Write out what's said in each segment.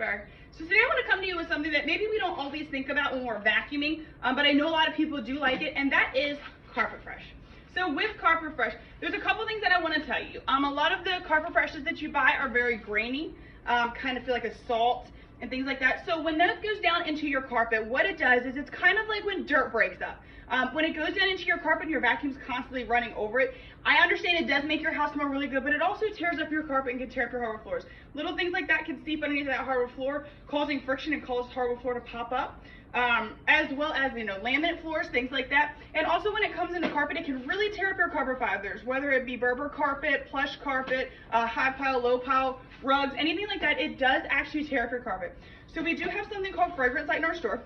Purifier. So today I want to come to you with something that maybe we don't always think about when we're vacuuming, but I know a lot of people do like it, and that is Carpet Fresh. So with Carpet Fresh, there's a couple things that I want to tell you. A lot of the Carpet Freshes that you buy are very grainy, kind of feel like a salt and things like that. So when that goes down into your carpet, what it does is it's kind of like when dirt breaks up. When it goes down into your carpet and your vacuum's constantly running over it, I understand it does make your house smell really good, but it also tears up your carpet and can tear up your hardwood floors. Little things like that can seep underneath that hardwood floor, causing friction and cause hardwood floor to pop up. As well as, laminate floors, things like that. And also when it comes into carpet, it can really tear up your carpet fibers, whether it be Berber carpet, plush carpet, high pile, low pile, rugs, anything like that. It does actually tear up your carpet. So we do have something called Fragrance Light in our store.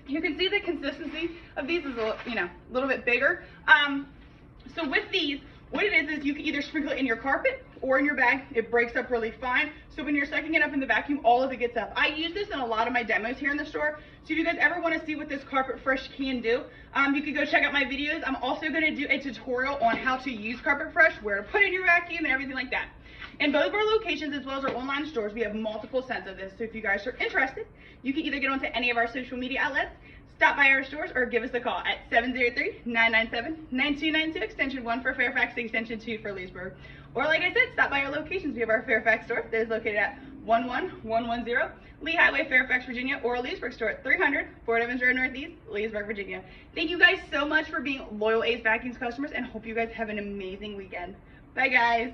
You can see the consistency of these is a little bit bigger. So with these, what it is you can either sprinkle it in your carpet or in your bag. It breaks up really fine. So when you're sucking it up in the vacuum, all of it gets up. I use this in a lot of my demos here in the store. So if you guys ever want to see what this Carpet Fresh can do, you can go check out my videos. I'm also going to do a tutorial on how to use Carpet Fresh, where to put it in your vacuum and everything like that. In both of our locations, as well as our online stores, we have multiple scents of this. So if you guys are interested, you can either get onto any of our social media outlets, stop by our stores, or give us a call at 703-997-9292, extension 1 for Fairfax, extension 2 for Leesburg. Or like I said, stop by our locations. We have our Fairfax store that is located at 11110 Lee Highway, Fairfax, Virginia, or our Leesburg store at 300 Fort Evans Road Northeast, Leesburg, Virginia. Thank you guys so much for being loyal Ace Vacuums customers, and hope you guys have an amazing weekend. Bye guys.